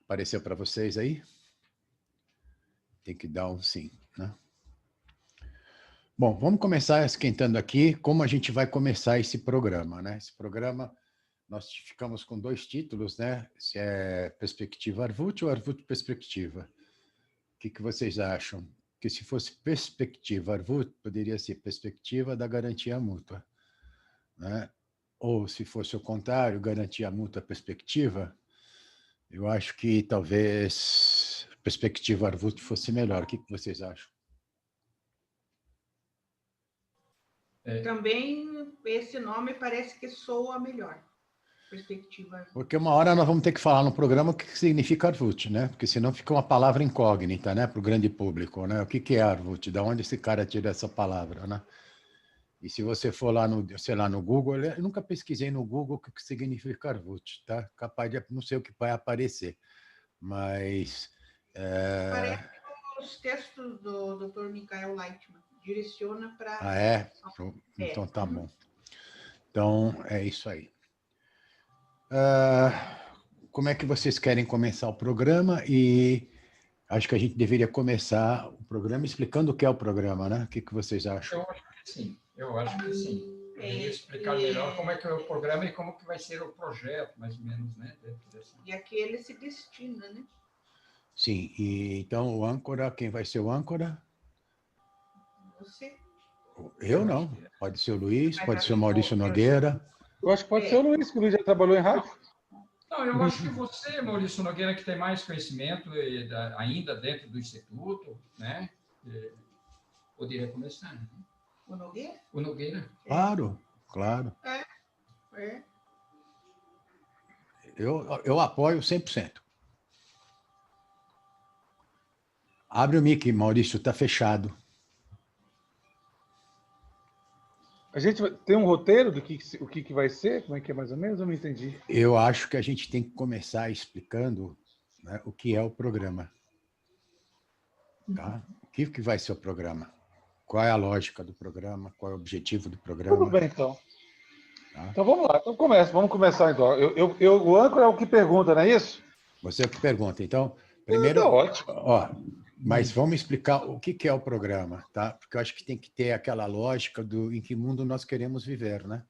Apareceu para vocês aí? Tem que dar um sim, né? Bom, vamos começar esquentando aqui como a gente vai começar esse programa, né? Esse programa, nós ficamos com 2 títulos, né? Se é Perspectiva Arvut ou Arvut Perspectiva. O que vocês acham? Que se fosse Perspectiva Arvut, poderia ser Perspectiva da Garantia Mútua, né? Ou se fosse o contrário, Garantia Mútua Perspectiva, eu acho que talvez Perspectiva Arvut fosse melhor. O que vocês acham? Também esse nome parece que soa melhor. Perspectiva. Porque uma hora nós vamos ter que falar no programa o que significa Arvut, né? Porque senão fica uma palavra incógnita, né? Para o grande público, né? O que é Arvut? Da onde esse cara tira essa palavra, né? E se você for lá no, sei lá, no Google, eu nunca pesquisei no Google o que significa Arvut, tá? Capaz de, não sei o que vai aparecer, mas... Parece os textos do Dr. Michael Leitman. Direciona para... Ah, é? Então tá bom. Então, é isso aí. Como é que vocês querem começar o programa? E acho que a gente deveria começar o programa explicando o que é o programa, né? O que vocês acham? Eu acho que sim. Eu acho que sim. Eu deveria explicar melhor como é que é o programa e como que vai ser o projeto, mais ou menos, né? E aqui ele se destina, né? Sim. E então o âncora, quem vai ser o âncora? Você. Eu não. Pode ser o Luiz, pode ser o Maurício Nogueira. Eu acho que pode ser o Luiz, que o Luiz já trabalhou em rádio. Não, eu acho que você, Maurício Nogueira, que tem mais conhecimento ainda dentro do Instituto, né? Poderia começar. Né? O Nogueira? O Nogueira. Claro, claro. É. Eu apoio 100%. Abre o mic, Maurício, está fechado. A gente tem um roteiro do o que vai ser? Como é que é mais ou menos? Eu não entendi. Eu acho que a gente tem que começar explicando, né, o que é o programa. Tá? O que vai ser o programa? Qual é a lógica do programa? Qual é o objetivo do programa? Tudo bem, então. Tá? Então vamos lá. Então vamos começar, então. O âncora é o que pergunta, não é isso? Você é o que pergunta. Então, primeiro... Tá ótimo. Ó, mas vamos explicar o que é o programa, tá? Porque eu acho que tem que ter aquela lógica do em que mundo nós queremos viver, né?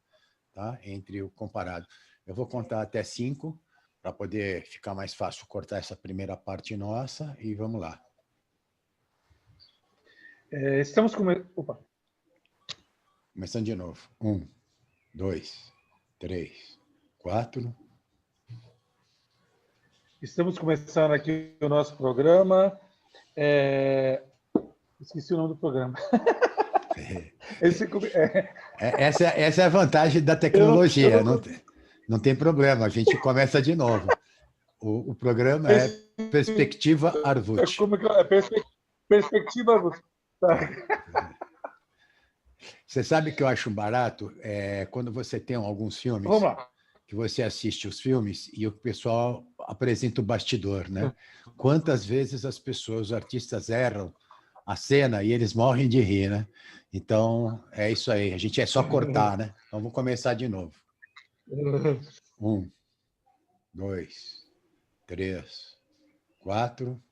Tá? Entre o comparado. Eu vou contar até 5 para poder ficar mais fácil cortar essa primeira parte nossa e vamos lá. Estamos começando de novo. 1, 2, 3, 4. Estamos começando aqui o nosso programa. Esqueci o nome do programa. Essa é a vantagem da tecnologia. Não tem problema, a gente começa de novo. O programa é Perspectiva Arvut. Como é que é? Perspectiva Arvut. Tá. Você sabe que eu acho barato? Quando você tem alguns filmes... Vamos lá. Que você assiste os filmes e o pessoal apresenta o bastidor, né? Quantas vezes as pessoas, os artistas erram a cena e eles morrem de rir, né? Então, é isso aí. A gente é só cortar, né? Então, vamos começar de novo. 1, 2, 3, 4.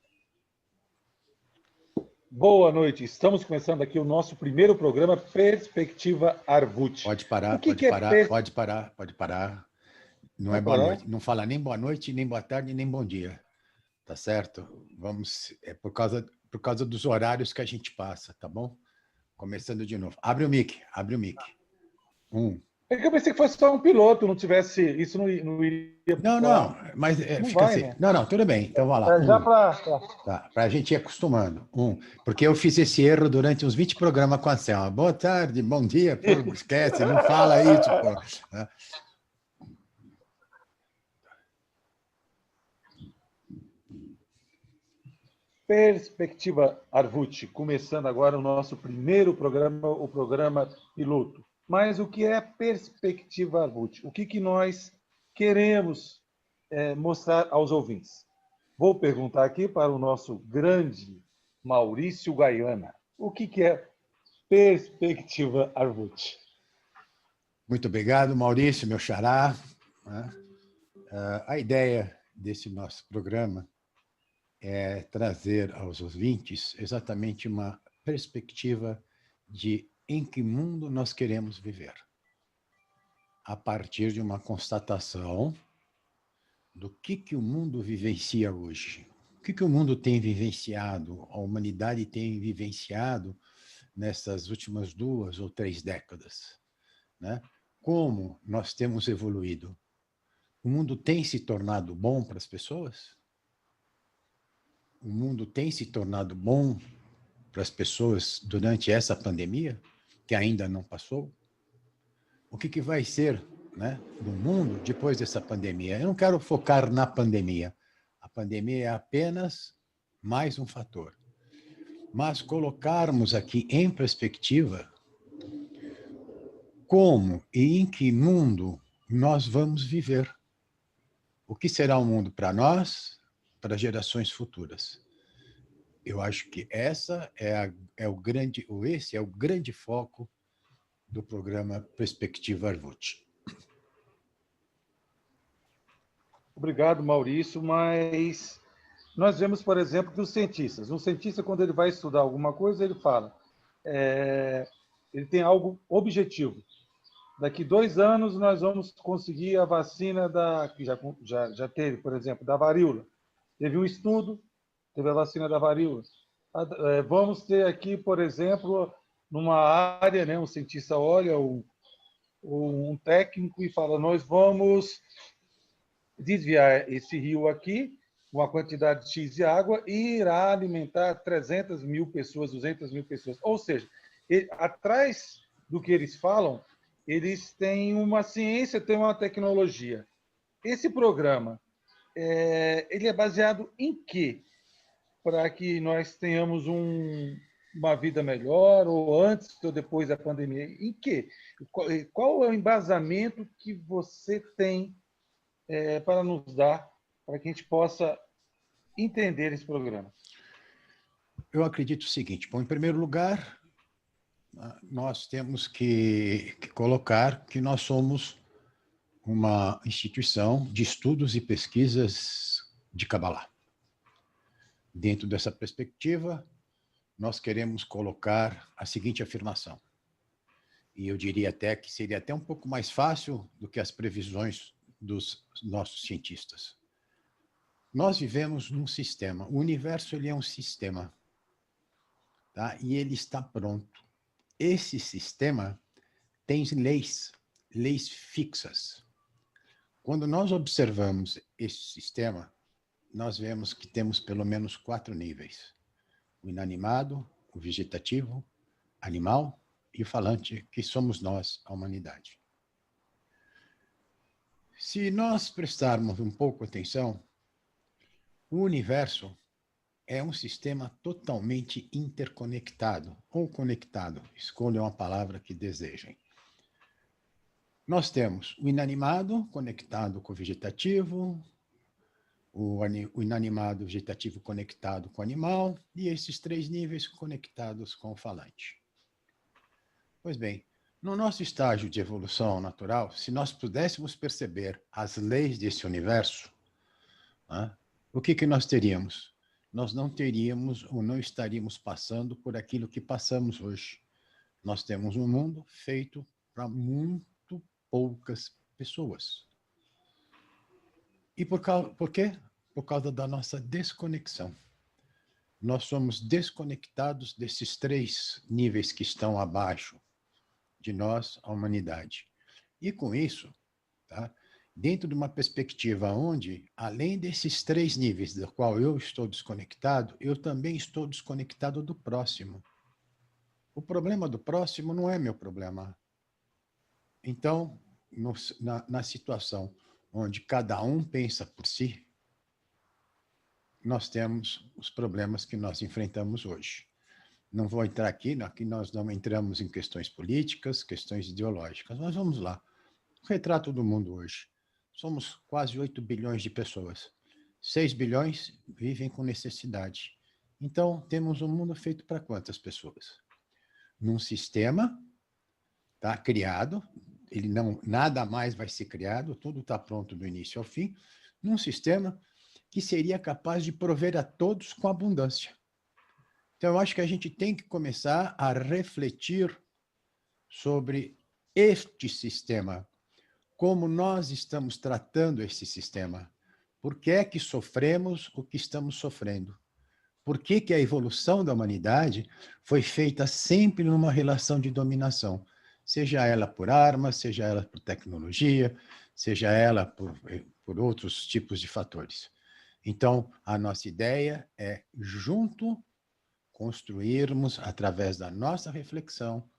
Boa noite. Estamos começando aqui o nosso primeiro programa Perspectiva Arvut. Pode parar, pode parar. Não é boa noite. Não fala nem boa noite, nem boa tarde, nem bom dia. Tá certo? É por causa dos horários que a gente passa, tá bom? Começando de novo. Abre o mic. 1. É que eu pensei que fosse só um piloto, não tivesse... Isso não iria... Não, mas não fica vai, assim. né? Não, tudo bem. Então, vai lá. Já para... Tá, para a gente ir acostumando. Porque eu fiz esse erro durante uns 20 programas com a Selma. Boa tarde, bom dia. Pô, esquece, não fala isso, pô. Perspectiva Arvut, começando agora o nosso primeiro programa, o programa piloto. Mas o que é Perspectiva Arvut? O que nós queremos mostrar aos ouvintes? Vou perguntar aqui para o nosso grande Maurício Gaiana. O que é Perspectiva Arvut? Muito obrigado, Maurício, meu xará. A ideia desse nosso programa é trazer aos ouvintes exatamente uma perspectiva de em que mundo nós queremos viver, a partir de uma constatação do que o mundo vivencia hoje. O que o mundo tem vivenciado, a humanidade tem vivenciado nessas últimas 2 ou 3 décadas, né? Como nós temos evoluído? O mundo tem se tornado bom para as pessoas? O mundo tem se tornado bom para as pessoas durante essa pandemia, que ainda não passou? O que vai ser, né, do mundo depois dessa pandemia? Eu não quero focar na pandemia. A pandemia é apenas mais um fator. Mas colocarmos aqui em perspectiva como e em que mundo nós vamos viver. O que será o mundo para nós, para gerações futuras? Eu acho que esse é o grande foco do programa Perspectiva Arvut. Obrigado, Maurício, mas nós vemos, por exemplo, que os cientistas, um cientista, quando ele vai estudar alguma coisa, ele fala, ele tem algo objetivo. Daqui 2 anos nós vamos conseguir a vacina que já teve, por exemplo, da varíola. Teve um estudo, teve a vacina da varíola. Vamos ter aqui, por exemplo, numa área, né, um cientista olha, um técnico e fala, nós vamos desviar esse rio aqui, uma quantidade X de água, e irá alimentar 300 mil pessoas, 200 mil pessoas. Ou seja, atrás do que eles falam, eles têm uma ciência, têm uma tecnologia. Esse programa, ele é baseado em quê? Para que nós tenhamos uma vida melhor, ou antes ou depois da pandemia? Em quê? Qual é o embasamento que você tem para nos dar, para que a gente possa entender esse programa? Eu acredito o seguinte, bom, em primeiro lugar, nós temos que colocar que nós somos uma instituição de estudos e pesquisas de Kabbalah. Dentro dessa perspectiva, nós queremos colocar a seguinte afirmação, e eu diria até que seria até um pouco mais fácil do que as previsões dos nossos cientistas. Nós vivemos num sistema, o universo ele é um sistema, tá? E ele está pronto. Esse sistema tem leis fixas. Quando nós observamos esse sistema, nós vemos que temos pelo menos 4 níveis. O inanimado, o vegetativo, animal e o falante, que somos nós, a humanidade. Se nós prestarmos um pouco atenção, o universo é um sistema totalmente interconectado, ou conectado, escolham a palavra que desejem. Nós temos o inanimado conectado com o vegetativo, o inanimado vegetativo conectado com o animal, e esses 3 níveis conectados com o falante. Pois bem, no nosso estágio de evolução natural, se nós pudéssemos perceber as leis desse universo, né, o que nós teríamos? Nós não teríamos ou não estaríamos passando por aquilo que passamos hoje. Nós temos um mundo feito para muito poucas pessoas. E por quê? Por causa da nossa desconexão. Nós somos desconectados desses 3 níveis que estão abaixo de nós, a humanidade. E com isso, tá, dentro de uma perspectiva onde, além desses 3 níveis do qual eu estou desconectado, eu também estou desconectado do próximo. O problema do próximo não é meu problema. Então, na situação onde cada um pensa por si, nós temos os problemas que nós enfrentamos hoje. Não vou entrar aqui nós não entramos em questões políticas, questões ideológicas, mas vamos lá. O retrato do mundo hoje. Somos quase 8 bilhões de pessoas. 6 bilhões vivem com necessidade. Então, temos um mundo feito para quantas pessoas? Num sistema, tá, criado, nada mais vai ser criado, tudo está pronto do início ao fim, num sistema que seria capaz de prover a todos com abundância. Então, eu acho que a gente tem que começar a refletir sobre este sistema, como nós estamos tratando esse sistema, por que é que sofremos o que estamos sofrendo, por que que a evolução da humanidade foi feita sempre numa relação de dominação, seja ela por armas, seja ela por tecnologia, seja ela por outros tipos de fatores. Então, a nossa ideia é, junto, construirmos, através da nossa reflexão,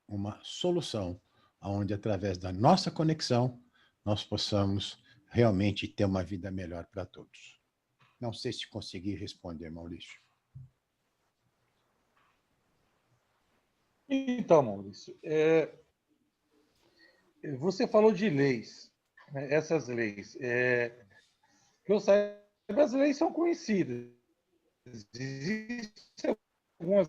uma solução, onde, através da nossa conexão, nós possamos realmente ter uma vida melhor para todos. Não sei se consegui responder, Maurício. Então, Maurício, você falou de leis, né? Essas leis. Que eu saiba, as leis são conhecidas. Existem algumas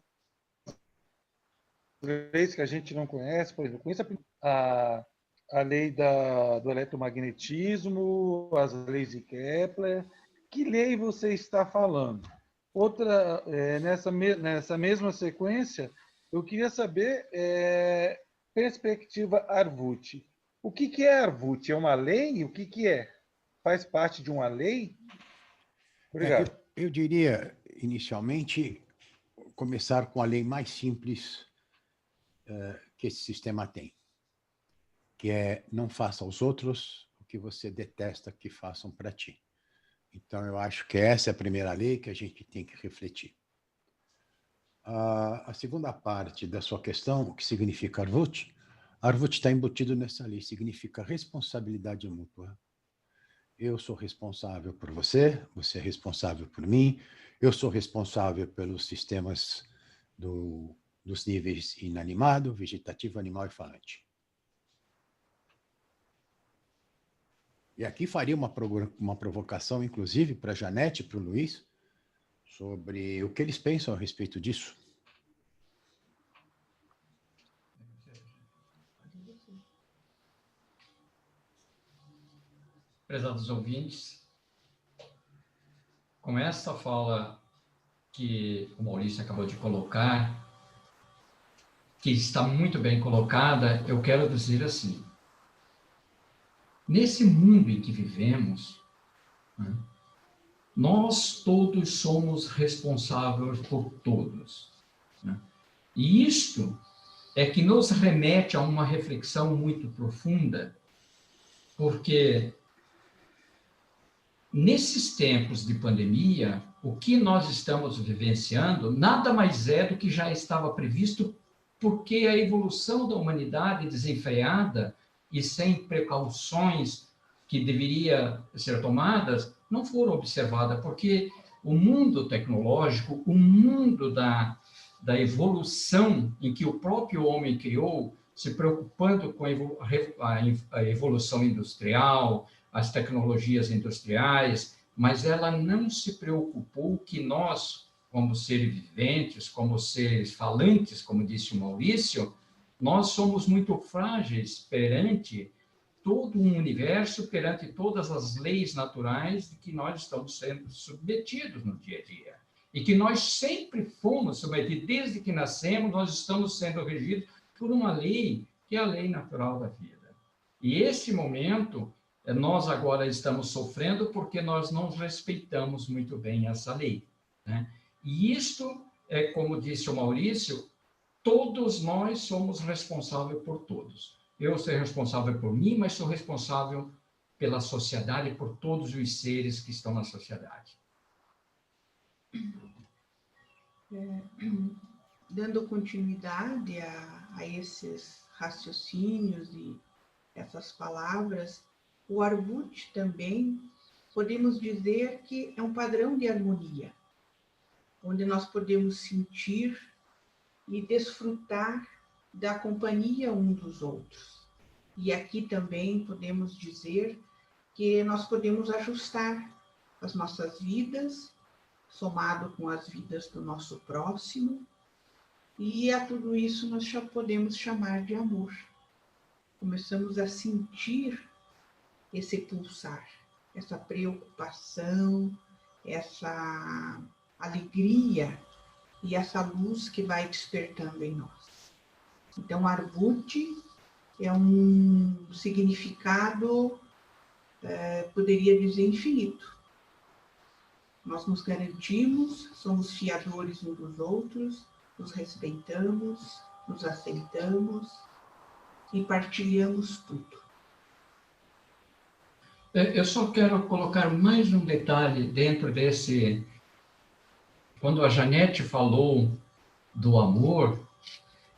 leis que a gente não conhece, por exemplo, conheço a lei do eletromagnetismo, as leis de Kepler. Que lei você está falando? Outra, nessa mesma sequência, eu queria saber perspectiva Arvut. O que é Arvut? É uma lei? O que é? Faz parte de uma lei? Obrigado. Eu diria, inicialmente, começar com a lei mais simples que esse sistema tem, que é não faça aos outros o que você detesta que façam para ti. Então, eu acho que essa é a primeira lei que a gente tem que refletir. A segunda parte da sua questão, o que significa Arvut? Arvut está embutido nessa lei, significa responsabilidade mútua. Eu sou responsável por você, você é responsável por mim, eu sou responsável pelos sistemas dos níveis inanimado, vegetativo, animal e falante. E aqui faria uma provocação, inclusive, para a Janete e para o Luiz, sobre o que eles pensam a respeito disso. Prezados ouvintes, com essa fala que o Maurício acabou de colocar, que está muito bem colocada, eu quero dizer assim: nesse mundo em que vivemos, né, nós todos somos responsáveis por todos, né? E isto é que nos remete a uma reflexão muito profunda, porque nesses tempos de pandemia, o que nós estamos vivenciando nada mais é do que já estava previsto, porque a evolução da humanidade desenfreada e sem precauções que deveria ser tomadas, não foram observadas, porque o mundo tecnológico, o mundo da evolução em que o próprio homem criou, se preocupando com a evolução industrial, as tecnologias industriais, mas ela não se preocupou que nós, como seres viventes, como seres falantes, como disse o Maurício, nós somos muito frágeis perante todo um universo, perante todas as leis naturais de que nós estamos sendo submetidos no dia a dia. E que nós sempre fomos submetidos, desde que nascemos, nós estamos sendo regidos por uma lei, que é a lei natural da vida. E esse momento, nós agora estamos sofrendo porque nós não respeitamos muito bem essa lei, né? E isto é, como disse o Maurício, todos nós somos responsáveis por todos. Eu sou responsável por mim, mas sou responsável pela sociedade e por todos os seres que estão na sociedade. Dando continuidade a esses raciocínios e essas palavras, o Arvut também podemos dizer que é um padrão de harmonia, onde nós podemos sentir e desfrutar da companhia um dos outros. E aqui também podemos dizer que nós podemos ajustar as nossas vidas, somado com as vidas do nosso próximo, e a tudo isso nós já podemos chamar de amor. Começamos a sentir esse pulsar, essa preocupação, essa alegria e essa luz que vai despertando em nós. Então, Arvut é um significado, poderia dizer, infinito. Nós nos garantimos, somos fiadores uns dos outros, nos respeitamos, nos aceitamos e partilhamos tudo. Eu só quero colocar mais um detalhe dentro desse. Quando a Janete falou do amor,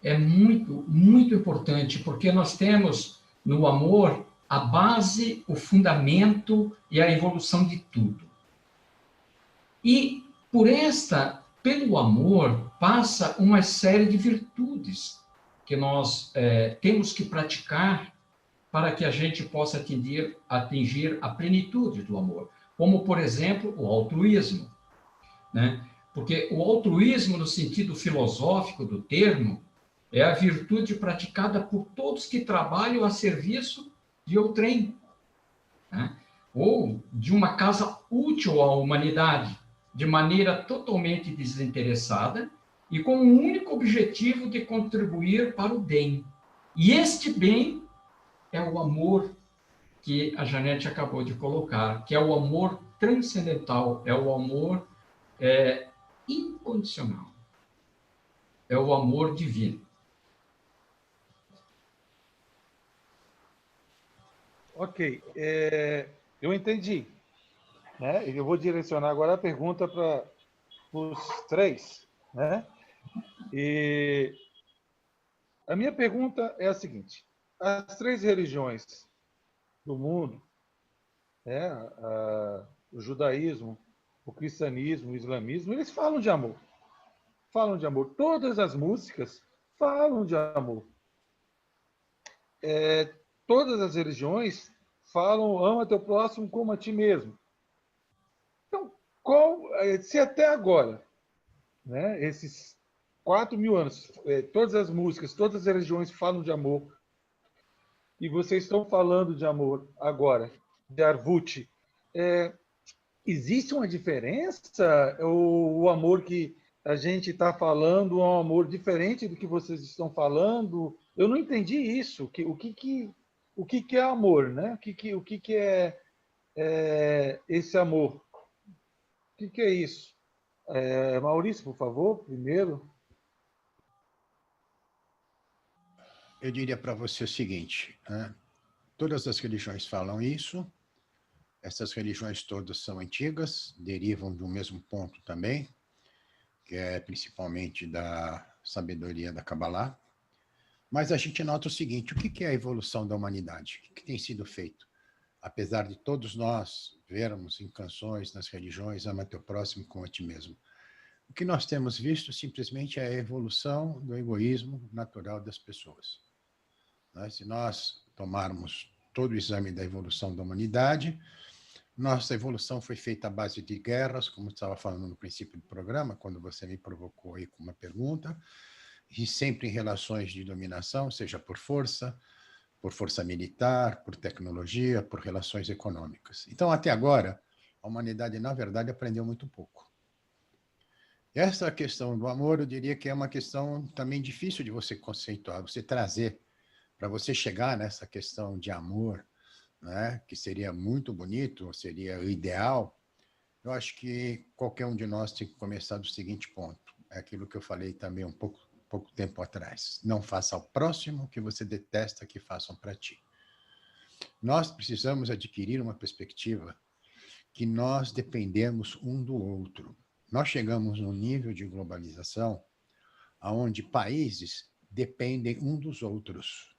é muito, muito importante, porque nós temos no amor a base, o fundamento e a evolução de tudo. E pelo amor, passa uma série de virtudes que nós temos que praticar para que a gente possa atingir a plenitude do amor. Como, por exemplo, o altruísmo, né? Porque o altruísmo, no sentido filosófico do termo, é a virtude praticada por todos que trabalham a serviço de outrem, né? Ou de uma causa útil à humanidade, de maneira totalmente desinteressada e com o único objetivo de contribuir para o bem. E este bem é o amor que a Janete acabou de colocar, que é o amor transcendental, é o amor incondicional, é o amor divino. Ok, eu entendi. Né? Eu vou direcionar agora a pergunta para os três. Né? E a minha pergunta é a seguinte: as três religiões do mundo, né? O judaísmo, o cristianismo, o islamismo, eles falam de amor. Falam de amor. Todas as músicas falam de amor. Todas as religiões falam ama teu próximo como a ti mesmo. Então, se até agora, né, esses 4.000 anos, todas as músicas, todas as religiões falam de amor, e vocês estão falando de amor agora, de Arvut, existe uma diferença? O amor que a gente está falando é um amor diferente do que vocês estão falando? Eu não entendi isso. O que é amor, né? O que é esse amor? O que é isso? Maurício, por favor, primeiro. Eu diria para você o seguinte, né? Todas as religiões falam isso, essas religiões todas são antigas, derivam do mesmo ponto também, que é principalmente da sabedoria da Kabbalah. Mas a gente nota o seguinte: o que é a evolução da humanidade? O que tem sido feito? Apesar de todos nós vermos em canções, nas religiões, ama teu próximo como a ti mesmo. O que nós temos visto simplesmente é a evolução do egoísmo natural das pessoas. Se nós tomarmos todo o exame da evolução da humanidade, nossa evolução foi feita à base de guerras, como eu estava falando no princípio do programa, quando você me provocou aí com uma pergunta, e sempre em relações de dominação, seja por força militar, por tecnologia, por relações econômicas. Então, até agora, a humanidade, na verdade, aprendeu muito pouco. Essa questão do amor, eu diria que é uma questão também difícil de você conceituar, você trazer, para você chegar nessa questão de amor, né, que seria muito bonito, seria o ideal. Eu acho que qualquer um de nós tem que começar do seguinte ponto, é aquilo que eu falei também um pouco tempo atrás: não faça ao próximo o que você detesta que façam para ti. Nós precisamos adquirir uma perspectiva que nós dependemos um do outro. Nós chegamos num nível de globalização onde países dependem um dos outros.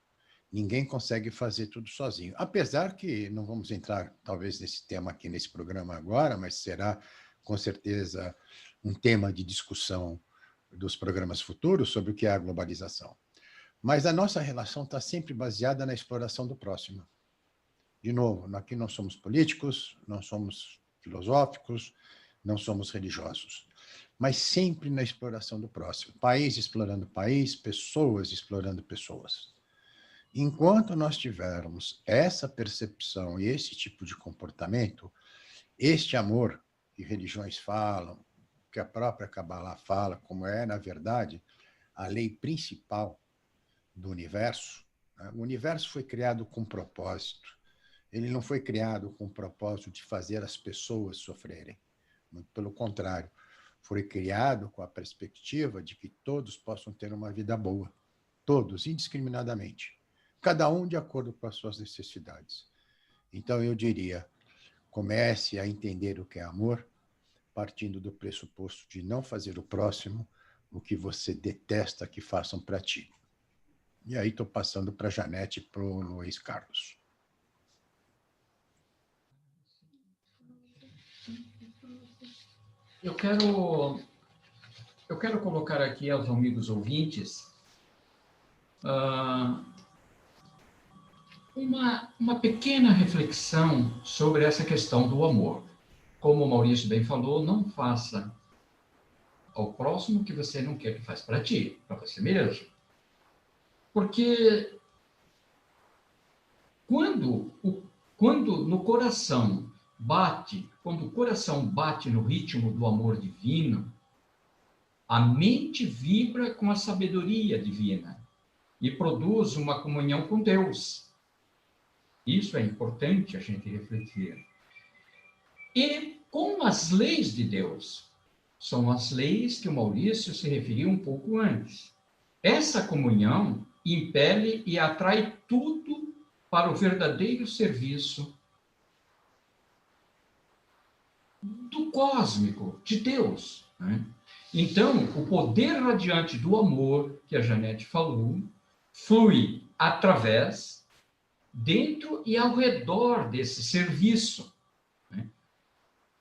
Ninguém consegue fazer tudo sozinho. Apesar que, não vamos entrar talvez nesse tema aqui nesse programa agora, mas será com certeza um tema de discussão dos programas futuros sobre o que é a globalização. Mas a nossa relação está sempre baseada na exploração do próximo. De novo, aqui não somos políticos, não somos filosóficos, não somos religiosos, mas sempre na exploração do próximo. País explorando país, pessoas explorando pessoas. Enquanto nós tivermos essa percepção e esse tipo de comportamento, este amor, que religiões falam, que a própria Kabbalah fala, como é, na verdade, a lei principal do universo. Né? O universo foi criado com propósito. Ele não foi criado com o propósito de fazer as pessoas sofrerem. Muito pelo contrário, foi criado com a perspectiva de que todos possam ter uma vida boa. Todos, indiscriminadamente. Cada um de acordo com as suas necessidades. Então, eu diria, comece a entender o que é amor, partindo do pressuposto de não fazer o próximo o que você detesta que façam para ti. E aí estou passando para a Janete e para o Luiz Carlos. Eu quero colocar aqui aos amigos ouvintes uma pequena reflexão sobre essa questão do amor. Como o Maurício bem falou, não faça ao próximo o que você não quer que faça para ti, para você mesmo. Porque quando no coração quando o coração bate no ritmo do amor divino, a mente vibra com a sabedoria divina e produz uma comunhão com Deus. Isso é importante a gente refletir. E com as leis de Deus, são as leis que o Maurício se referiu um pouco antes. Essa comunhão impele e atrai tudo para o verdadeiro serviço do cósmico, de Deus. Né? Então, o poder radiante do amor, que a Janete falou, flui através, dentro e ao redor desse serviço. Né?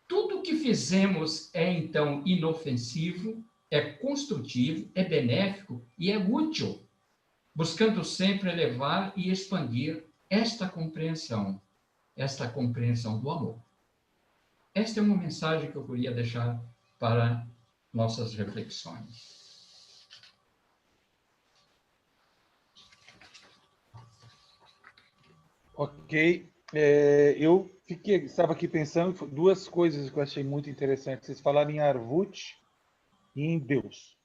Tudo o que fizemos é, então, inofensivo, é construtivo, é benéfico e é útil, buscando sempre elevar e expandir esta compreensão do amor. Esta é uma mensagem que eu queria deixar para nossas reflexões. Ok. Eu estava aqui pensando duas coisas que eu achei muito interessantes. Vocês falaram em Arvut e em Deus.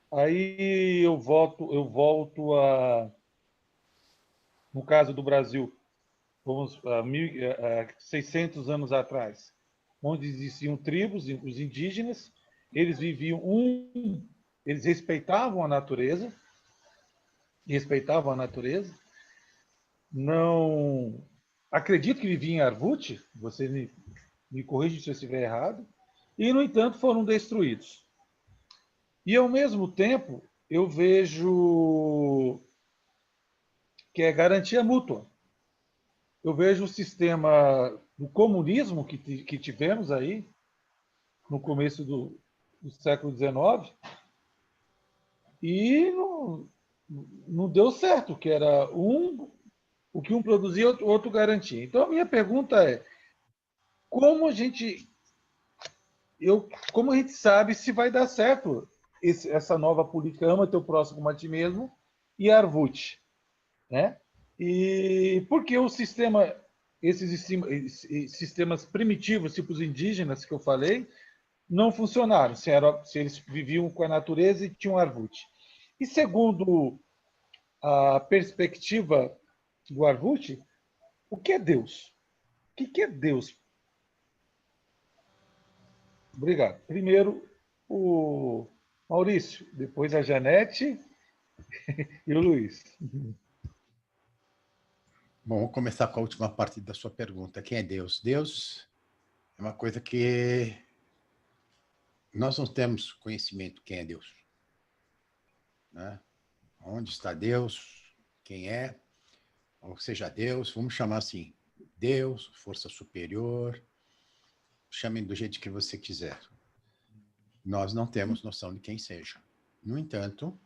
Aí eu volto a, no caso do Brasil, vamos a 600 anos atrás, onde existiam tribos, os indígenas, eles viviam eles respeitavam a natureza, não acredito que viviam em Arvut, você me corrige se eu estiver errado, e, no entanto, foram destruídos. E, ao mesmo tempo, eu vejo que é garantia mútua. Eu vejo o sistema do comunismo que tivemos aí, no começo do século XIX, e não deu certo, que era o que um produzia, o outro garantia. Então, a minha pergunta é, como a gente sabe se vai dar certo essa nova política ama teu próximo como a ti mesmo e Arvut, né? E porque esses sistemas primitivos, tipo os indígenas que eu falei, não funcionaram, se eles viviam com a natureza e tinham Arvut. E segundo a perspectiva do Arvut, o que é Deus? O que é Deus? Obrigado. Primeiro, o Maurício, depois a Janete e o Luiz. Bom, vou começar com a última parte da sua pergunta. Quem é Deus? Deus é uma coisa que nós não temos conhecimento quem é Deus. Né? Onde está Deus? Quem é? Ou seja, Deus, vamos chamar assim, Deus, força superior, chamem do jeito que você quiser. Nós não temos noção de quem seja. No entanto,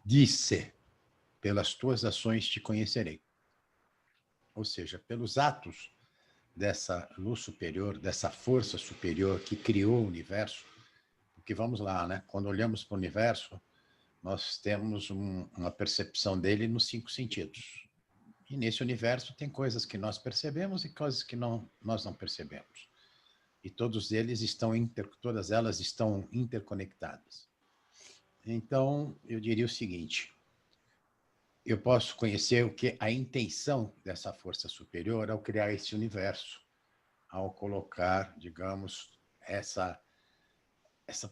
disse, pelas tuas ações te conhecerei. Ou seja, pelos atos dessa luz superior, dessa força superior que criou o universo, porque vamos lá, né? Quando olhamos para o universo, nós temos uma percepção dele nos 5 sentidos. E nesse universo tem coisas que nós percebemos e coisas que nós não percebemos. E todas elas estão interconectadas. Então, eu diria o seguinte: eu posso conhecer o que a intenção dessa força superior ao criar esse universo, ao colocar, digamos, essa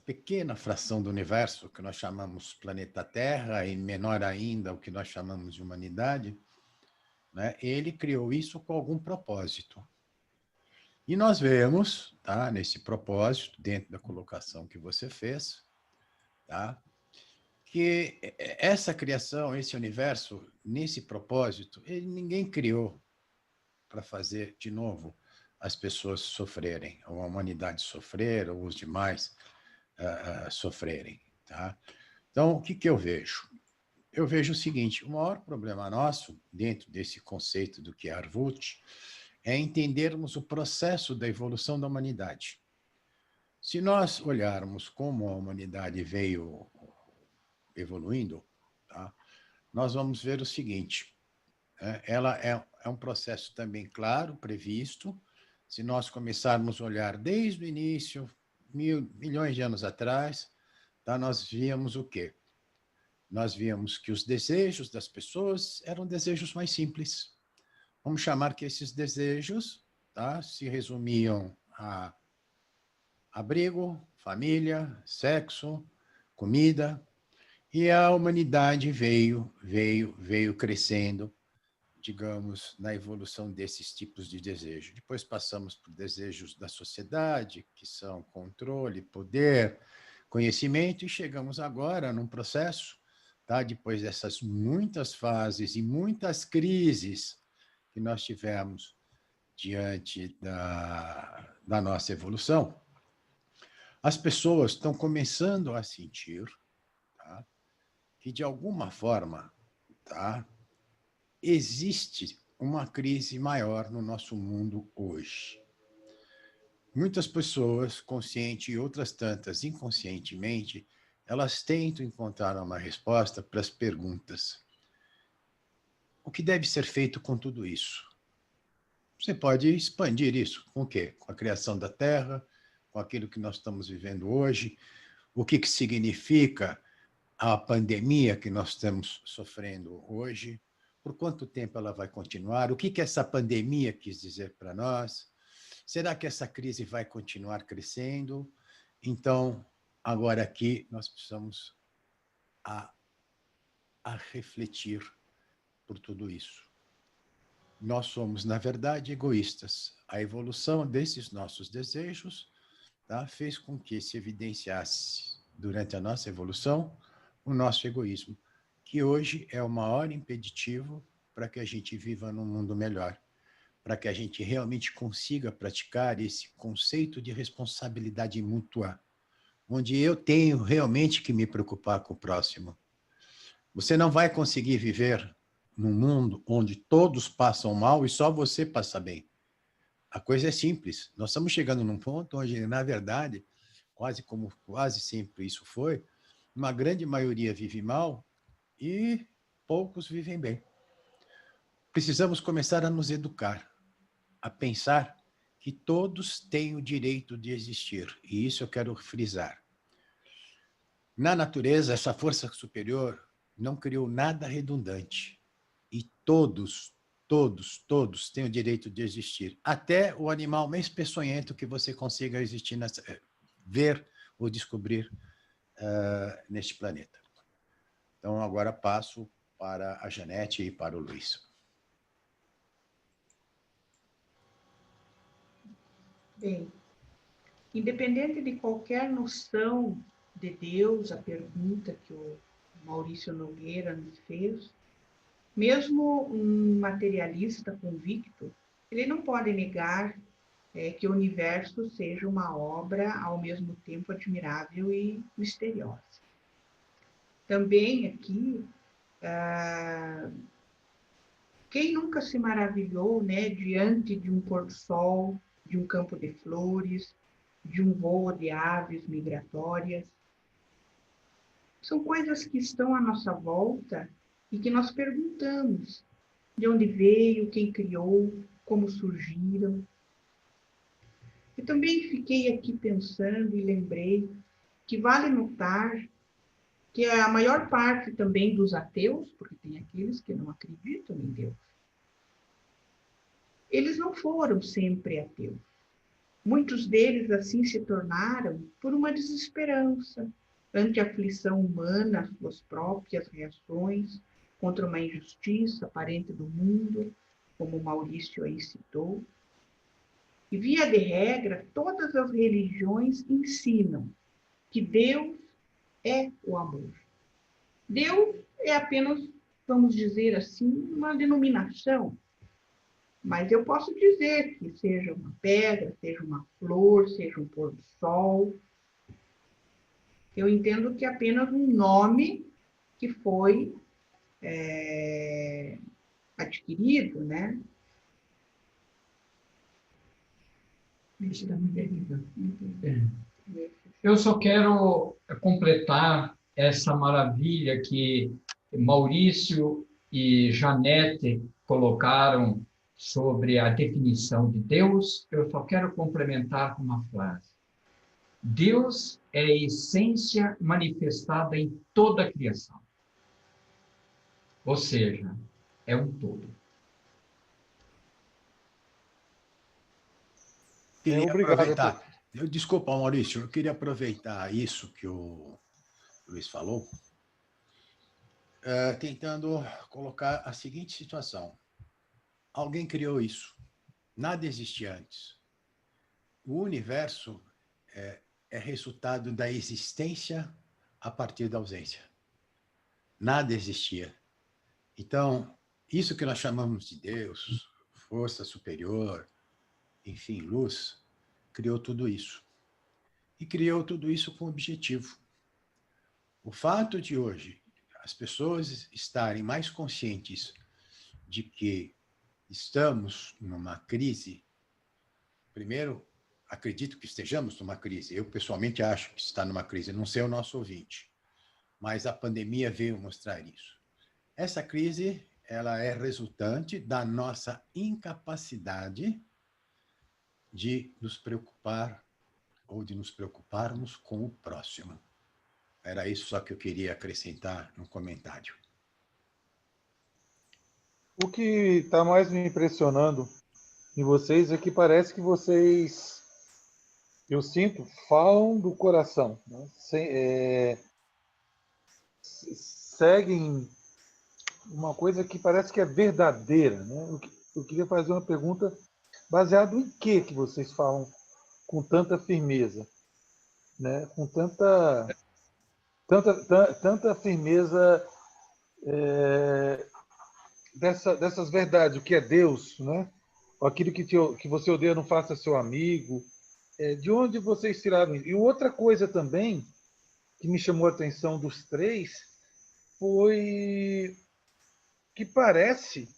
pequena fração do universo que nós chamamos planeta Terra, e menor ainda o que nós chamamos de humanidade, né? Ele criou isso com algum propósito. E nós vemos, tá, nesse propósito, dentro da colocação que você fez, tá, que essa criação, esse universo, nesse propósito, ninguém criou para fazer de novo as pessoas sofrerem, ou a humanidade sofrer, ou os demais sofrerem. Tá? Então, o que eu vejo? Eu vejo o seguinte: o maior problema nosso, dentro desse conceito do que é Arvut, é entendermos o processo da evolução da humanidade. Se nós olharmos como a humanidade veio evoluindo, tá, nós vamos ver o seguinte: ela é um processo também claro, previsto. Se nós começarmos a olhar desde o início, milhões de anos atrás, tá, nós víamos o quê? Nós víamos que os desejos das pessoas eram desejos mais simples. Vamos chamar que esses desejos, tá, se resumiam a abrigo, família, sexo, comida, e a humanidade veio crescendo, digamos, na evolução desses tipos de desejo. Depois passamos por desejos da sociedade, que são controle, poder, conhecimento, e chegamos agora num processo, tá, depois dessas muitas fases e muitas crises que nós tivemos diante da nossa evolução, as pessoas estão começando a sentir, tá, que, de alguma forma, tá, existe uma crise maior no nosso mundo hoje. Muitas pessoas, consciente e outras tantas inconscientemente, elas tentam encontrar uma resposta para as perguntas: o que deve ser feito com tudo isso? Você pode expandir isso com o quê? Com a criação da Terra, com aquilo que nós estamos vivendo hoje, o que significa a pandemia que nós estamos sofrendo hoje, por quanto tempo ela vai continuar, o que essa pandemia quis dizer para nós, será que essa crise vai continuar crescendo? Então, agora aqui nós precisamos a refletir por tudo isso. Nós somos, na verdade, egoístas. A evolução desses nossos desejos, tá, fez com que se evidenciasse, durante a nossa evolução, o nosso egoísmo, que hoje é o maior impeditivo para que a gente viva num mundo melhor, para que a gente realmente consiga praticar esse conceito de responsabilidade mútua, onde eu tenho realmente que me preocupar com o próximo. Você não vai conseguir viver num mundo onde todos passam mal e só você passa bem. A coisa é simples. Nós estamos chegando num ponto onde, na verdade, quase sempre isso foi, uma grande maioria vive mal e poucos vivem bem. Precisamos começar a nos educar, a pensar que todos têm o direito de existir. E isso eu quero frisar. Na natureza, essa força superior não criou nada redundante. E todos têm o direito de existir. Até o animal mais peçonhento que você consiga existir ver ou descobrir neste planeta. Então, agora passo para a Janete e para o Luiz. Bem, independente de qualquer noção de Deus, a pergunta que o Maurício Nogueira nos fez, mesmo um materialista convicto, ele não pode negar que o universo seja uma obra ao mesmo tempo admirável e misteriosa. Também aqui, quem nunca se maravilhou, né, diante de um pôr-do-sol, de um campo de flores, de um voo de aves migratórias? São coisas que estão à nossa volta e que nós perguntamos: de onde veio, quem criou, como surgiram. Eu também fiquei aqui pensando e lembrei que vale notar que a maior parte também dos ateus, porque tem aqueles que não acreditam em Deus, eles não foram sempre ateus. Muitos deles assim se tornaram por uma desesperança ante a aflição humana, suas próprias reações contra uma injustiça aparente do mundo, como Maurício aí citou. E, via de regra, todas as religiões ensinam que Deus é o amor. Deus é apenas, vamos dizer assim, uma denominação. Mas eu posso dizer que seja uma pedra, seja uma flor, seja um pôr do sol. Eu entendo que é apenas um nome que foi adquirido, né? Eu só quero completar essa maravilha que Maurício e Janete colocaram sobre a definição de Deus. Eu só quero complementar com uma frase. Deus é a essência manifestada em toda a criação. Ou seja, é um todo. Queria Obrigado. aproveitar. Desculpa, Maurício, eu queria aproveitar isso que o Luiz falou, tentando colocar a seguinte situação. Alguém criou isso. Nada existia antes. O universo é resultado da existência a partir da ausência. Nada existia. Então, isso que nós chamamos de Deus, força superior, enfim, luz, criou tudo isso. E criou tudo isso com objetivo. O fato de hoje as pessoas estarem mais conscientes de que estamos numa crise, primeiro, acredito que estejamos numa crise. Eu, pessoalmente, acho que está numa crise, não sei o nosso ouvinte, mas a pandemia veio mostrar isso. Essa crise, ela é resultante da nossa incapacidade de nos preocupar ou de nos preocuparmos com o próximo. Era isso só que eu queria acrescentar no comentário. O que está mais me impressionando em vocês é que parece que vocês, eu sinto, falam do coração, né? Seguem uma coisa que parece que é verdadeira, né? Eu queria fazer uma pergunta baseado em que vocês falam com tanta firmeza, né? Com tanta firmeza dessas verdades, o que é Deus, né? Aquilo que você odeia não faça seu amigo. De onde vocês tiraram isso? E outra coisa também que me chamou a atenção dos três foi que parece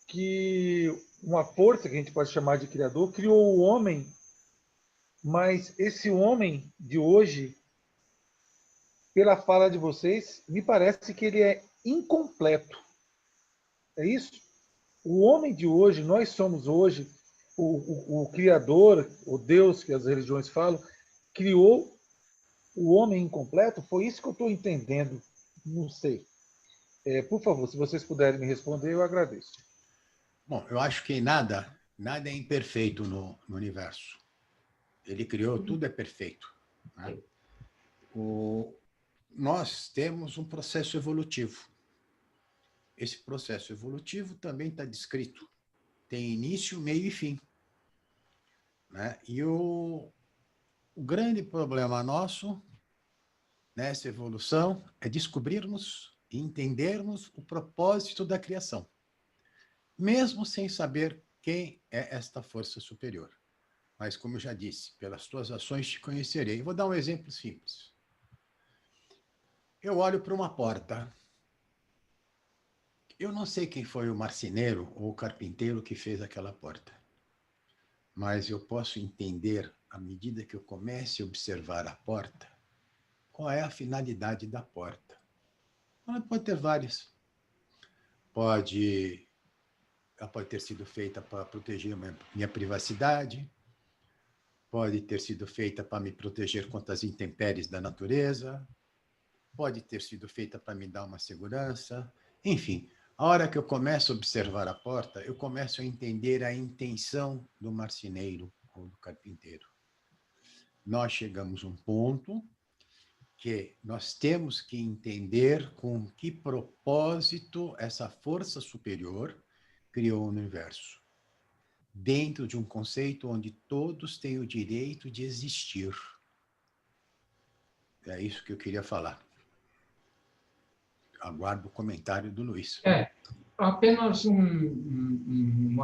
que uma força que a gente pode chamar de criador criou o homem, mas esse homem de hoje, pela fala de vocês, me parece que ele é incompleto. É isso? O homem de hoje, nós somos hoje, o Criador, o Deus que as religiões falam, criou o homem incompleto? Foi isso que eu estou entendendo. Não sei. Por favor, se vocês puderem me responder, eu agradeço. Bom, eu acho que nada é imperfeito no universo. Ele criou, tudo é perfeito. Né? Nós temos um processo evolutivo. Esse processo evolutivo também está descrito. Tem início, meio e fim. Né? E o grande problema nosso nessa evolução é descobrirmos e entendermos o propósito da criação, mesmo sem saber quem é esta força superior. Mas, como eu já disse, pelas tuas ações te conhecerei. Vou dar um exemplo simples. Eu olho para uma porta. Eu não sei quem foi o marceneiro ou o carpinteiro que fez aquela porta, mas eu posso entender, à medida que eu comece a observar a porta, qual é a finalidade da porta. Ela pode ter várias. ela pode ter sido feita para proteger minha privacidade, pode ter sido feita para me proteger contra as intempéries da natureza, pode ter sido feita para me dar uma segurança. Enfim, a hora que eu começo a observar a porta, eu começo a entender a intenção do marceneiro ou do carpinteiro. Nós chegamos a um ponto que nós temos que entender com que propósito essa força superior criou o universo, dentro de um conceito onde todos têm o direito de existir. É isso que eu queria falar. Aguardo o comentário do Luiz. Apenas um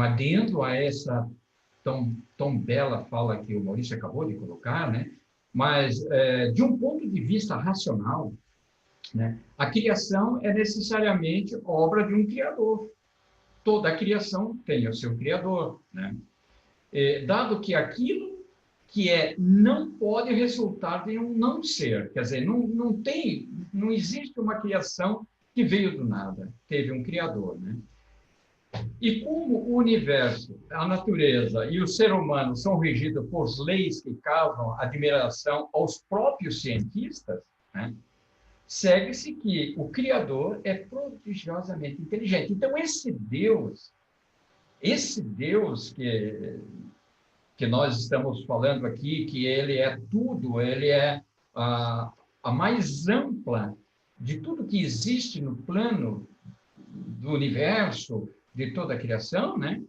adendo a essa tão bela fala que o Maurício acabou de colocar, né? Mas, de um ponto de vista racional, né, a criação é necessariamente obra de um criador. Toda a criação tem o seu criador, né? Dado que aquilo que não pode resultar de um não ser, quer dizer, não existe uma criação que veio do nada, teve um criador, né? E como o universo, a natureza e o ser humano são regidos por leis que causam admiração aos próprios cientistas, né, segue-se que o Criador é prodigiosamente inteligente. Então, esse Deus que nós estamos falando aqui, que ele é tudo, ele é a mais ampla de tudo que existe no plano do universo, de toda a criação, né?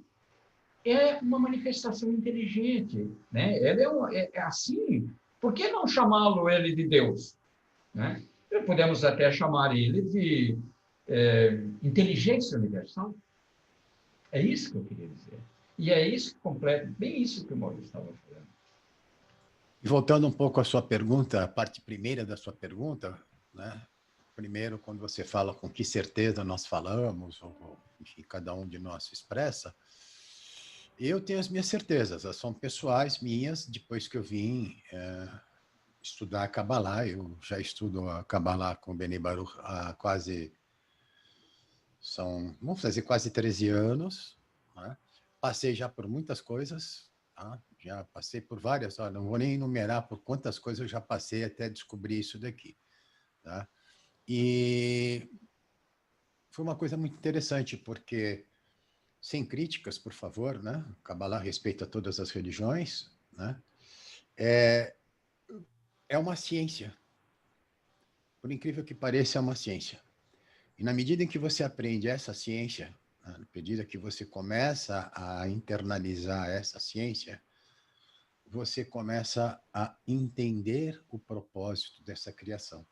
É uma manifestação inteligente, né? Ele é assim. Por que não chamá-lo ele de Deus, né? Podemos até chamar ele de inteligência universal. É isso que eu queria dizer. E é isso que completa, bem isso que o Maurício estava falando. E voltando um pouco à sua pergunta, a parte primeira da sua pergunta, né? Primeiro, quando você fala com que certeza nós falamos, ou enfim, cada um de nós se expressa, eu tenho as minhas certezas, elas são pessoais minhas, depois que eu vim estudar a Kabbalah, eu já estudo a Kabbalah com o Beni Baruch há vamos fazer quase 13 anos, né? Passei já por muitas coisas, tá? Já passei por várias, não vou nem enumerar por quantas coisas eu já passei até descobrir isso daqui, tá? E foi uma coisa muito interessante, porque, sem críticas, por favor, né? Kabbalah respeita todas as religiões, né? É uma ciência. Por incrível que pareça, é uma ciência. E na medida em que você aprende essa ciência, na medida que você começa a internalizar essa ciência, você começa a entender o propósito dessa criação.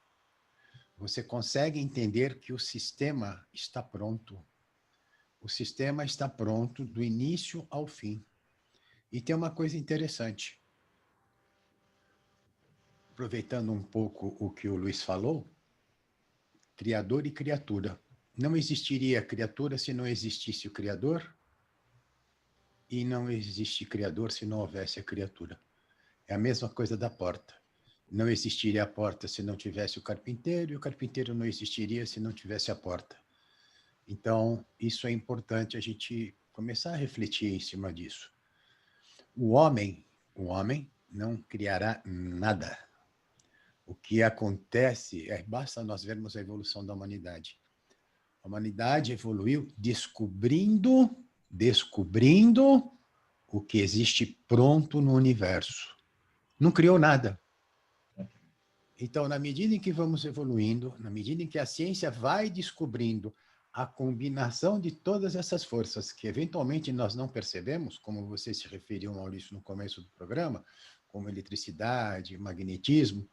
Você consegue entender que o sistema está pronto. O sistema está pronto do início ao fim. E tem uma coisa interessante. Aproveitando um pouco o que o Luiz falou, Criador e criatura. Não existiria criatura se não existisse o Criador, e não existe Criador se não houvesse a criatura. É a mesma coisa da porta. Não existiria a porta se não tivesse o carpinteiro, e o carpinteiro não existiria se não tivesse a porta. Então, isso é importante a gente começar a refletir em cima disso. O homem não criará nada. O que acontece basta nós vermos a evolução da humanidade. A humanidade evoluiu descobrindo o que existe pronto no universo. Não criou nada. Então, na medida em que vamos evoluindo, na medida em que a ciência vai descobrindo a combinação de todas essas forças que eventualmente nós não percebemos, como você se referiu, Maurício, no começo do programa, como eletricidade, magnetismo,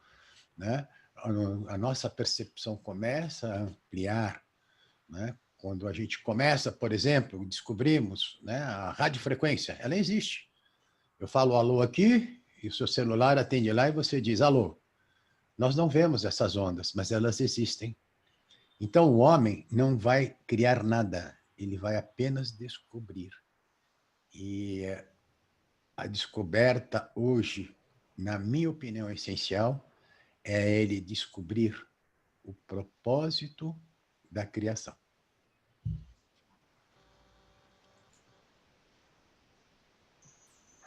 né? A nossa percepção começa a ampliar, né? Quando a gente começa, por exemplo, descobrimos, né, a radiofrequência, ela existe. Eu falo alô aqui, e o seu celular atende lá e você diz alô. Nós não vemos essas ondas, mas elas existem. Então, o homem não vai criar nada, ele vai apenas descobrir. E a descoberta hoje, na minha opinião essencial, é ele descobrir o propósito da criação.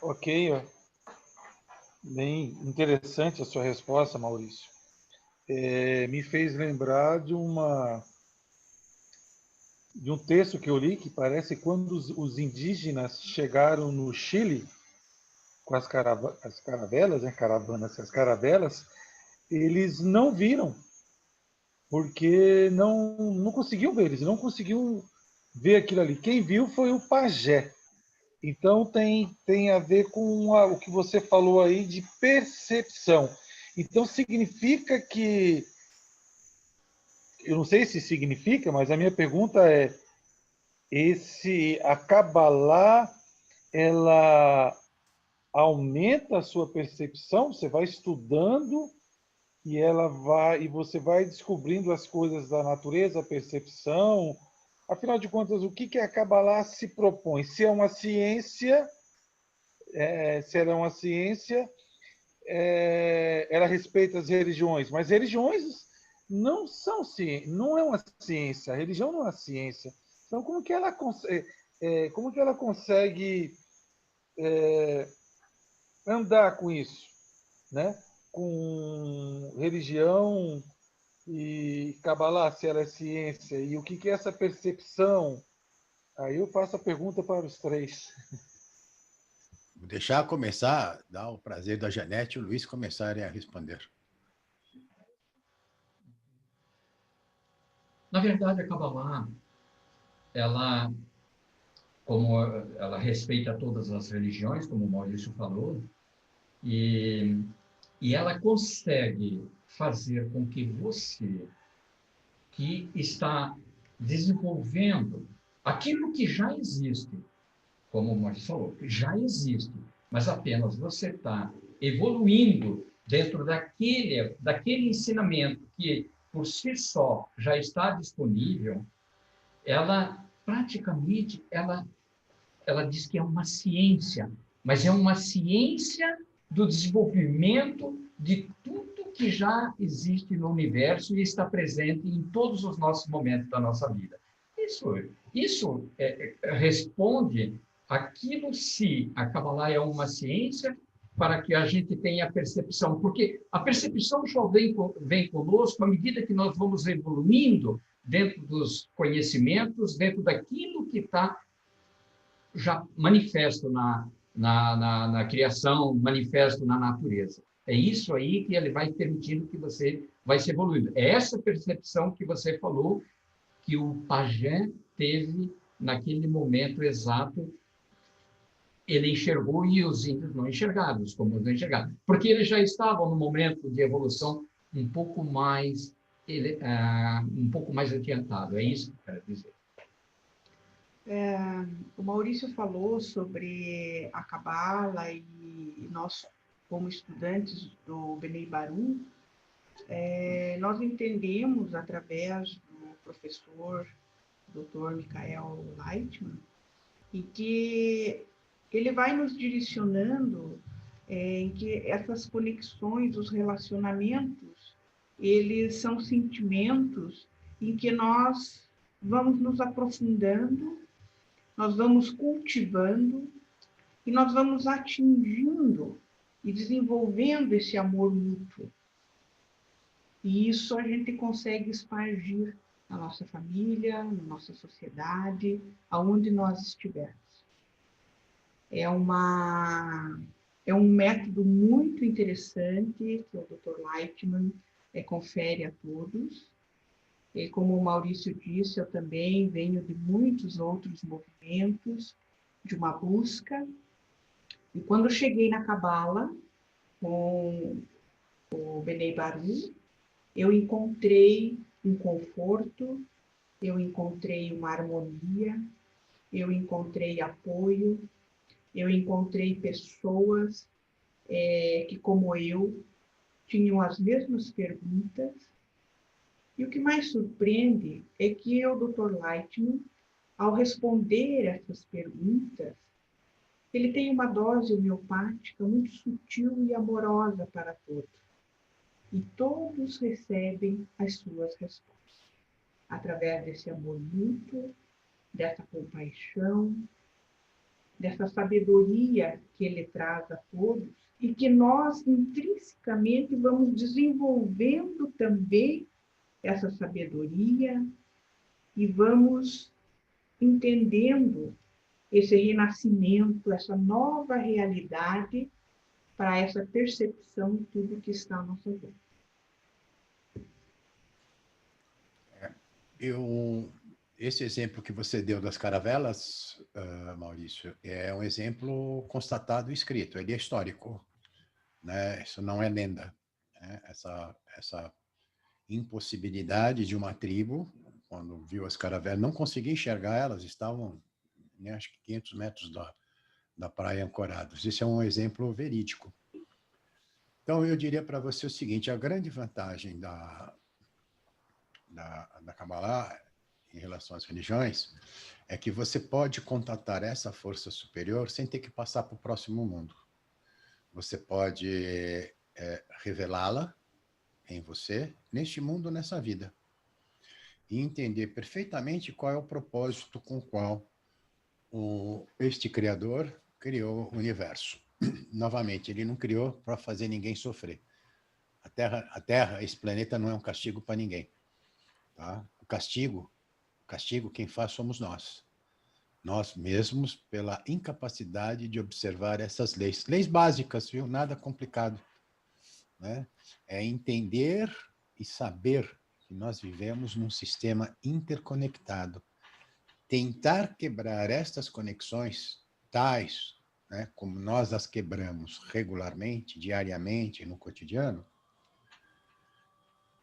Ok, ó. Bem interessante a sua resposta, Maurício. Me fez lembrar de um texto que eu li que parece quando os indígenas chegaram no Chile com as caravelas, né, caravanas, as caravelas, eles não viram, porque não conseguiam ver, eles não conseguiam ver aquilo ali. Quem viu foi o pajé. Então tem a ver com o que você falou aí de percepção. Então significa que, eu não sei se significa, mas a minha pergunta é, a Kabbalah, ela aumenta a sua percepção? Você vai estudando e você vai descobrindo as coisas da natureza, a percepção. Afinal de contas, o que a Kabbalah se propõe? Se é uma ciência, se ela é uma ciência, ela respeita as religiões, mas religiões não são ciência, não é uma ciência. A religião não é uma ciência. Então, como que ela consegue andar com isso, né? Com religião e Kabbalah, se ela é ciência, e o que é essa percepção? Aí eu faço a pergunta para os três. Vou deixar começar, dar o prazer da Janete e o Luiz começarem a responder. Na verdade, a Kabbalah, ela, como ela respeita todas as religiões, como o Maurício falou, e, e ela consegue fazer com que você, que está desenvolvendo aquilo que já existe, como o Maurício falou, já existe, mas apenas você está evoluindo dentro daquele ensinamento que, por si só, já está disponível, ela praticamente ela diz que é uma ciência, mas é uma ciência do desenvolvimento de tudo que já existe no universo e está presente em todos os nossos momentos da nossa vida. Isso responde aquilo se a Kabbalah é uma ciência para que a gente tenha a percepção, porque a percepção só vem conosco à medida que nós vamos evoluindo dentro dos conhecimentos, dentro daquilo que está já manifesto na criação, manifesto na natureza. É isso aí que ele vai permitindo que você vai se evoluindo. É essa percepção que você falou que o pajé teve naquele momento exato, ele enxergou e os índios não enxergaram, os comuns não enxergaram, porque eles já estavam no momento de evolução um pouco mais adiantado. É isso que eu quero dizer. O Maurício falou sobre a Cabala e nós, como estudantes do Bnei Barum, nós entendemos através do professor Dr. Michael Leitman, e que ele vai nos direcionando em que essas conexões, os relacionamentos, eles são sentimentos em que nós vamos nos aprofundando, nós vamos cultivando e nós vamos atingindo e desenvolvendo esse amor mútuo. E isso a gente consegue espargir na nossa família, na nossa sociedade, aonde nós estivermos. É um método muito interessante que o Dr. Leitman confere a todos. E como o Maurício disse, eu também venho de muitos outros movimentos, de uma busca. E quando cheguei na Cabala, com o Bnei Barum, eu encontrei um conforto, eu encontrei uma harmonia, eu encontrei apoio, eu encontrei pessoas que, como eu, tinham as mesmas perguntas. E o que mais surpreende é que o Dr. Leitman, ao responder essas perguntas, ele tem uma dose homeopática muito sutil e amorosa para todos. E todos recebem as suas respostas, através desse amor mútuo, dessa compaixão, dessa sabedoria que ele traz a todos, e que nós, intrinsecamente, vamos desenvolvendo também essa sabedoria e vamos entendendo esse renascimento, essa nova realidade para essa percepção de tudo que está ao nosso redor. Esse exemplo que você deu das caravelas, Maurício, é um exemplo constatado e escrito, ele é histórico, né? Isso não é lenda, né? Essa impossibilidade de uma tribo, quando viu as caravelas, não conseguia enxergar elas, estavam, né, acho que 500 metros da praia ancorados. Isso é um exemplo verídico. Então, eu diria para você o seguinte, a grande vantagem da Kabbalah em relação às religiões é que você pode contatar essa força superior sem ter que passar para o próximo mundo. Você pode revelá-la em você, neste mundo, nessa vida, e entender perfeitamente qual é o propósito com o qual este Criador criou o universo. Novamente, ele não criou para fazer ninguém sofrer. A Terra, esse planeta não é um castigo para ninguém. Tá? O castigo, quem faz somos nós. Nós mesmos, pela incapacidade de observar essas leis. Leis básicas, viu? Nada complicado. Né? É entender e saber que nós vivemos num sistema interconectado. Tentar quebrar estas conexões, tais, né, como nós as quebramos regularmente, diariamente, no cotidiano,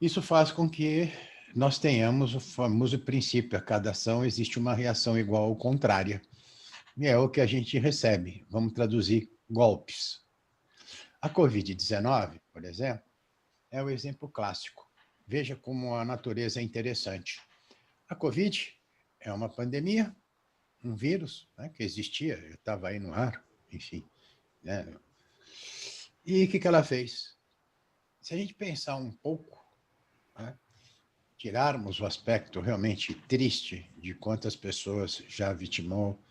isso faz com que nós tenhamos o famoso princípio, a cada ação existe uma reação igual ou contrária. E é o que a gente recebe. Vamos traduzir golpes. A Covid-19, por exemplo, é o exemplo clássico. Veja como a natureza é interessante. A Covid é uma pandemia, um vírus, né, que existia, estava aí no ar, enfim. Né? E o que ela fez? Se a gente pensar um pouco, né, tirarmos o aspecto realmente triste de quantas pessoas já vitimou,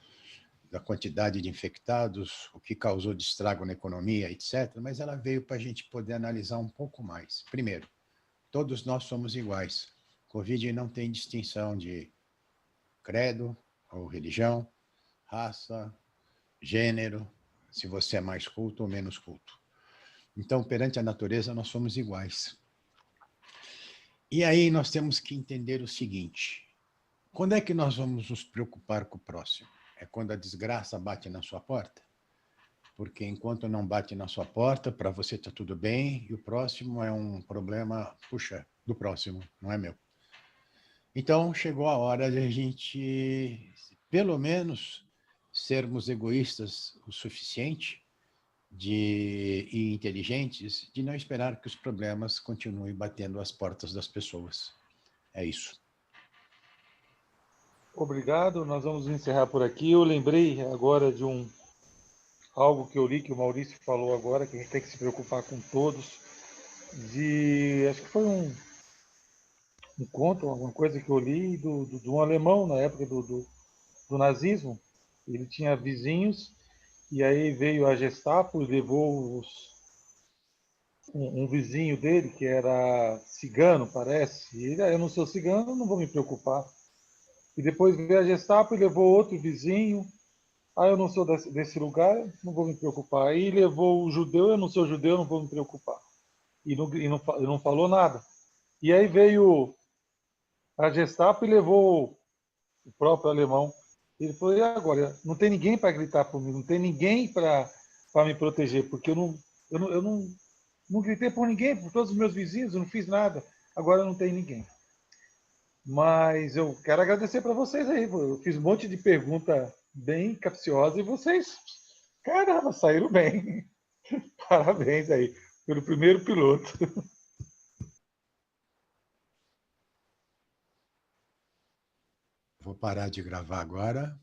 da quantidade de infectados, o que causou de estrago na economia, etc., mas ela veio para a gente poder analisar um pouco mais. Primeiro, todos nós somos iguais. Covid não tem distinção de credo ou religião, raça, gênero, se você é mais culto ou menos culto. Então, perante a natureza, nós somos iguais. E aí nós temos que entender o seguinte, quando é que nós vamos nos preocupar com o próximo? É quando a desgraça bate na sua porta? Porque enquanto não bate na sua porta, para você está tudo bem, e o próximo é um problema, puxa, do próximo, não é meu. Então, chegou a hora de a gente, pelo menos, sermos egoístas o suficiente e inteligentes de não esperar que os problemas continuem batendo às portas das pessoas. É isso. Obrigado, nós vamos encerrar por aqui. Eu lembrei agora de algo que eu li, que o Maurício falou agora, que a gente tem que se preocupar com todos, acho que foi um conto, alguma coisa que eu li de um alemão na época do nazismo. Ele tinha vizinhos, e aí veio a Gestapo e levou um vizinho dele, que era cigano, parece. E ele, eu não sou cigano, não vou me preocupar. E depois veio a Gestapo e levou outro vizinho. Eu não sou desse lugar, não vou me preocupar. Aí levou o judeu, eu não sou judeu, não vou me preocupar. E não falou nada. E aí veio a Gestapo e levou o próprio alemão. Ele falou, e agora? Não tem ninguém para gritar por mim, não tem ninguém para me proteger, porque eu não gritei por ninguém, por todos os meus vizinhos, eu não fiz nada. Agora não tem ninguém. Mas eu quero agradecer para vocês aí. Eu fiz um monte de pergunta bem capciosa e vocês, caramba, saíram bem. Parabéns aí pelo primeiro piloto. Vou parar de gravar agora.